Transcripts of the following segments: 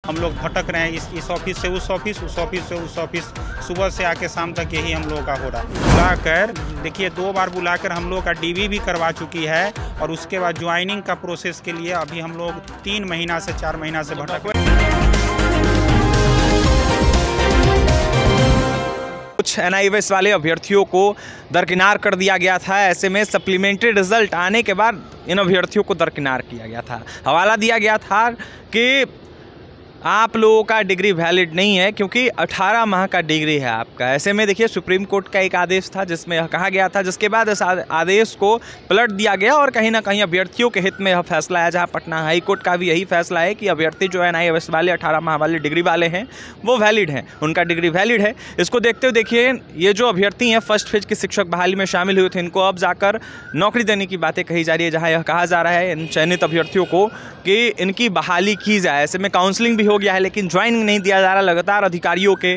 हम लोग भटक रहे हैं, इस ऑफिस से उस ऑफिस, उस ऑफिस से उस ऑफिस, सुबह से आके शाम तक यही हम लोगों का हो रहा है। बुलाकर देखिए 2 बार बुलाकर हम लोग का डीवी भी करवा चुकी है और उसके बाद ज्वाइनिंग का प्रोसेस के लिए अभी हम लोग 3 महीना से 4 महीना से भटक रहे हैं। कुछ NIOS वाले अभ्यर्थियों को दरकिनार कर दिया गया था। ऐसे में सप्लीमेंट्री रिजल्ट आने के बाद इन अभ्यर्थियों को दरकिनार किया गया था। हवाला दिया गया था कि आप लोगों का डिग्री वैलिड नहीं है क्योंकि 18 माह का डिग्री है आपका। ऐसे में देखिए सुप्रीम कोर्ट का एक आदेश था जिसमें यह कहा गया था, जिसके बाद इस आदेश को पलट दिया गया और कहीं ना कहीं अभ्यर्थियों के हित में यह फैसला है, जहां पटना हाई कोर्ट का भी यही फैसला है कि अभ्यर्थी जो NIOS वाले 18 माह वाले डिग्री वाले हैं वो वैलिड हैं, उनका डिग्री वैलिड है। इसको देखते हुए देखिए ये जो अभ्यर्थी हैं फर्स्ट फेज की शिक्षक बहाली में शामिल हुए थे, इनको अब जाकर नौकरी देने की बातें कही जा रही है, जहाँ यह कहा जा रहा है इन चयनित अभ्यर्थियों को कि इनकी बहाली की जाए। ऐसे में काउंसलिंग भी हो गया है लेकिन ज्वाइनिंग नहीं दिया जा रहा। लगातार अधिकारियों के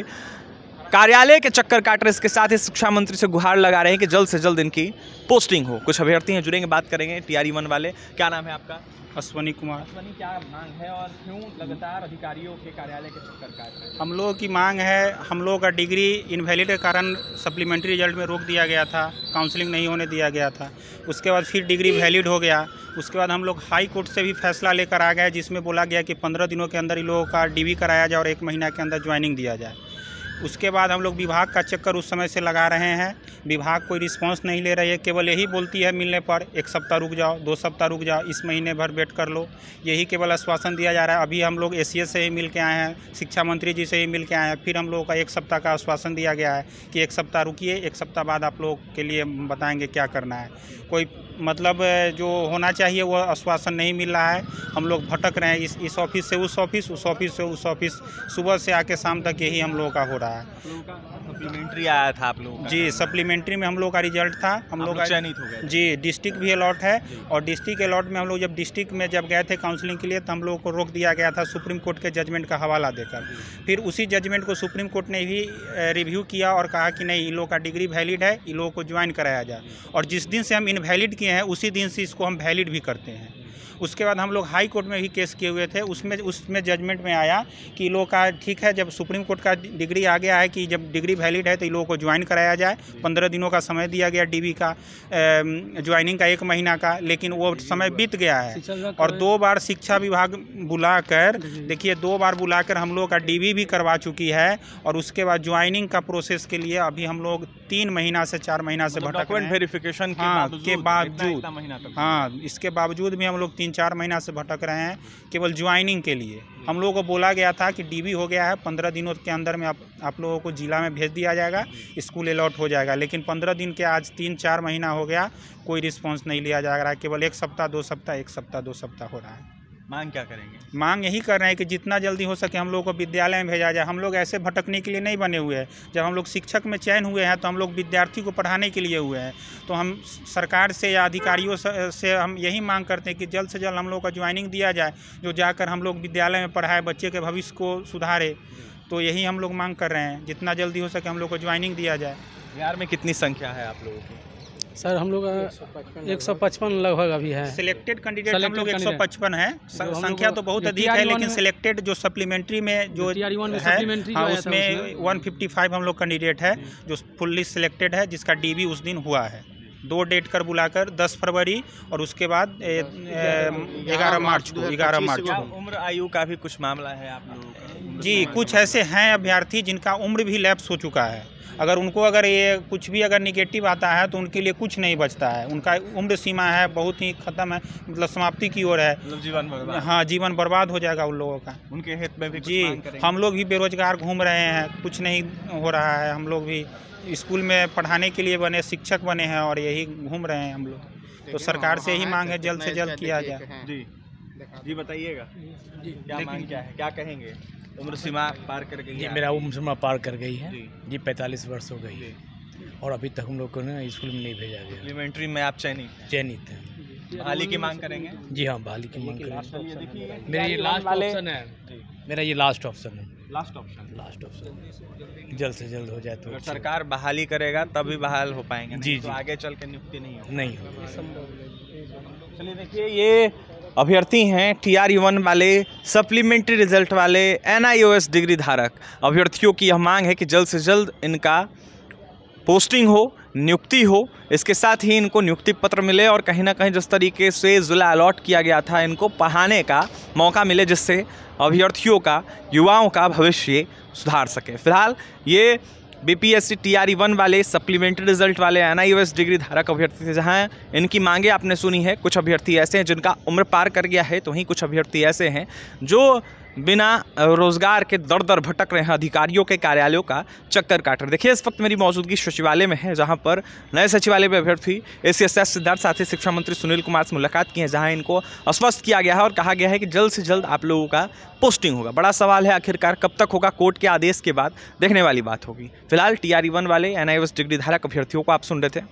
कार्यालय के चक्कर काट रहे, इसके साथ ही शिक्षा मंत्री से गुहार लगा रहे हैं कि जल्द से जल्द इनकी पोस्टिंग हो। कुछ अभ्यर्थी हैं जुड़ेंगे, बात करेंगे। TRE1 वाले, क्या नाम है आपका? अश्वनी कुमार। अश्वनी, क्या मांग है और क्यों लगातार अधिकारियों के कार्यालय के चक्कर काट रहे हैं? हम लोगों की मांग है, हम लोगों का डिग्री इनवैलिड के कारण सप्लीमेंट्री रिजल्ट में रोक दिया गया था, काउंसलिंग नहीं होने दिया गया था। उसके बाद फिर डिग्री वैलिड हो गया। उसके बाद हम लोग हाई कोर्ट से भी फैसला लेकर आ गए जिसमें बोला गया कि 15 दिनों के अंदर इन लोगों का DV कराया जाए और 1 महीना के अंदर ज्वाइनिंग दिया जाए। उसके बाद हम लोग विभाग का चक्कर उस समय से लगा रहे हैं, विभाग कोई रिस्पांस नहीं ले रही है, केवल यही बोलती है मिलने पर 1 सप्ताह रुक जाओ, 2 सप्ताह रुक जाओ, इस महीने भर वेट कर लो, यही केवल आश्वासन दिया जा रहा है। अभी हम लोग ACS से ही मिल के आए हैं, शिक्षा मंत्री जी से ही मिल के आए हैं, फिर हम लोगों का 1 सप्ताह का आश्वासन दिया गया है कि 1 सप्ताह रुकिए, 1 सप्ताह बाद आप लोग के लिए बताएंगे क्या करना है। कोई मतलब जो होना चाहिए वो आश्वासन नहीं मिल रहा है। हम लोग भटक रहे हैं, इस ऑफिस से उस ऑफिस, उस ऑफिस से उस ऑफिस, सुबह से आके शाम तक यही हम लोगों का हो रहा है। सप्लीमेंट्री आया था आप लोगों का? जी, सप्लीमेंट्री में हम लोग का रिजल्ट था, हम लोग चयनित हो गए। जी, डिस्ट्रिक्ट भी अलॉट है और डिस्ट्रिक्ट अलॉट में हम लोग जब डिस्ट्रिक्ट में जब गए थे काउंसलिंग के लिए तो हम लोगों को रोक दिया गया था सुप्रीम कोर्ट के जजमेंट का हवाला देकर। फिर उसी जजमेंट को सुप्रीम कोर्ट ने भी रिव्यू किया और कहा कि नहीं, इन लोगों का डिग्री वैलिड है, इन लोगों को ज्वाइन कराया जाए। और जिस दिन से हम इनवैलिड किए हैं उसी दिन से इसको हम वैलिड भी करते हैं। उसके बाद हम लोग हाई कोर्ट में भी केस किए हुए थे, उसमें जजमेंट में आया कि लोग का ठीक है, जब सुप्रीम कोर्ट का डिग्री आ गया है कि जब डिग्री वैलिड है तो इन लोगों को ज्वाइन कराया जाए। 15 दिनों का समय दिया गया DV का, ज्वाइनिंग का 1 महीना का, लेकिन वो समय बीत गया है। और 2 बार शिक्षा विभाग बुलाकर देखिए 2 बार बुलाकर हम लोग का DV भी करवा चुकी है और उसके बाद ज्वाइनिंग का प्रोसेस के लिए अभी हम लोग 3 महीना से 4 महीना से भटक रहे हैं। वेरिफिकेशन के बावजूद हाँ, इसके बावजूद भी हम लोग 3-4 महीना से भटक रहे हैं केवल ज्वाइनिंग के लिए। हम लोगों को बोला गया था कि DV हो गया है, 15 दिनों के अंदर में आप लोगों को जिला में भेज दिया जाएगा, स्कूल अलॉट हो जाएगा। लेकिन 15 दिन के आज 3-4 महीना हो गया, कोई रिस्पांस नहीं लिया जा रहा है। केवल 1 सप्ताह 2 सप्ताह, 1 सप्ताह 2 सप्ताह हो रहा है। मांग क्या करेंगे? मांग यही कर रहे हैं कि जितना जल्दी हो सके हम लोग को विद्यालय में भेजा जाए। हम लोग ऐसे भटकने के लिए नहीं बने हुए हैं। जब हम लोग शिक्षक में चयन हुए हैं तो हम लोग विद्यार्थी को पढ़ाने के लिए हुए हैं। तो हम सरकार से या अधिकारियों से हम यही मांग करते हैं कि जल्द से जल्द हम लोग का ज्वाइनिंग दिया जाए, जो जाकर हम लोग विद्यालय में पढ़ाए, बच्चे के भविष्य को सुधारे। तो यही हम लोग मांग कर रहे हैं, जितना जल्दी हो सके हम लोग को ज्वाइनिंग दिया जाए। बिहार में कितनी संख्या है आप लोगों की? सर हम लोग 155 लगभग अभी है। सिलेक्टेड कैंडिडेट हम लोग 155 है। संख्या तो बहुत अधिक है, लेकिन सिलेक्टेड जो सप्लीमेंट्री में जो है उसमें 155 हम लोग कैंडिडेट है जो फुल्ली सिलेक्टेड है, जिसका DV उस दिन हुआ है। 2 डेट कर बुलाकर 10 फरवरी और उसके बाद 11 मार्च को। उम्र आयु का भी कुछ मामला है आप लोगों? जी, कुछ ऐसे हैं अभ्यर्थी जिनका उम्र भी लैप्स हो चुका है। अगर ये कुछ भी अगर निगेटिव आता है तो उनके लिए कुछ नहीं बचता है। उनका उम्र सीमा है, बहुत ही ख़त्म है, मतलब समाप्ति की ओर है, मतलब जीवन बर्बाद। हाँ, जीवन बर्बाद हो जाएगा उन लोगों का। उनके हित में भी जी, हम लोग भी बेरोजगार घूम रहे हैं, कुछ नहीं हो रहा है। हम लोग भी स्कूल में पढ़ाने के लिए बने, शिक्षक बने हैं और यही घूम रहे हैं हम लोग। तो सरकार से ही मांग है जल्द से जल्द किया जाए। जी बताइएगा, क्या मांग क्या है, क्या कहेंगे? उम्र सीमा पार कर गई है? मेरा उम्र सीमा पार कर गई है जी, 45 वर्ष हो गई है और अभी तक हम लोग को ना स्कूल में नहीं भेजा गया। सप्लीमेंट्री में आप चयनित हैं? बहाली की मांग करेंगे? जी हाँ, बहाली की मांग करेंगे। मेरा ये लास्ट ऑप्शन है। मेरा ये लास्ट ऑप्शन है। लास्ट ऑप्शन जल्द से जल्द हो जाए तो। अगर सरकार बहाली करेगा तभी बहाल हो पाएंगे। जी तो आगे चल के नियुक्ति नहीं होगी। चलिए देखिए, ये अभ्यर्थी हैं TRE-1 वाले, सप्लीमेंट्री रिजल्ट वाले, NIOS डिग्री धारक अभ्यर्थियों की यह मांग है कि जल्द से जल्द इनका पोस्टिंग हो, नियुक्ति हो, इसके साथ ही इनको नियुक्ति पत्र मिले और कहीं ना कहीं जिस तरीके से ज़िला अलॉट किया गया था इनको पढ़ाने का मौका मिले, जिससे अभ्यर्थियों का, युवाओं का भविष्य सुधार सके। फिलहाल ये BPSC TRE-1 वाले, सप्लीमेंट्री रिजल्ट वाले, NIOS डिग्री धारक अभ्यर्थी थे, जहाँ इनकी मांगे आपने सुनी है। कुछ अभ्यर्थी ऐसे हैं जिनका उम्र पार कर गया है, तो वहीं कुछ अभ्यर्थी ऐसे हैं जो बिना रोजगार के दर दर भटक रहे हैं, अधिकारियों के कार्यालयों का चक्कर काट रहे। देखिए, इस वक्त मेरी मौजूदगी सचिवालय में है, जहां पर नए सचिवालय में अभ्यर्थी ACSS सिद्धार्थ साथ ही शिक्षा मंत्री सुनील कुमार से मुलाकात की है, जहां इनको आश्वस्त किया गया है और कहा गया है कि जल्द से जल्द आप लोगों का पोस्टिंग होगा। बड़ा सवाल है आखिरकार कब तक होगा, कोर्ट के आदेश के बाद देखने वाली बात होगी। फिलहाल TRE-1 वाले, NIOS डिग्री धारक अभ्यर्थियों को आप सुन रहे थे।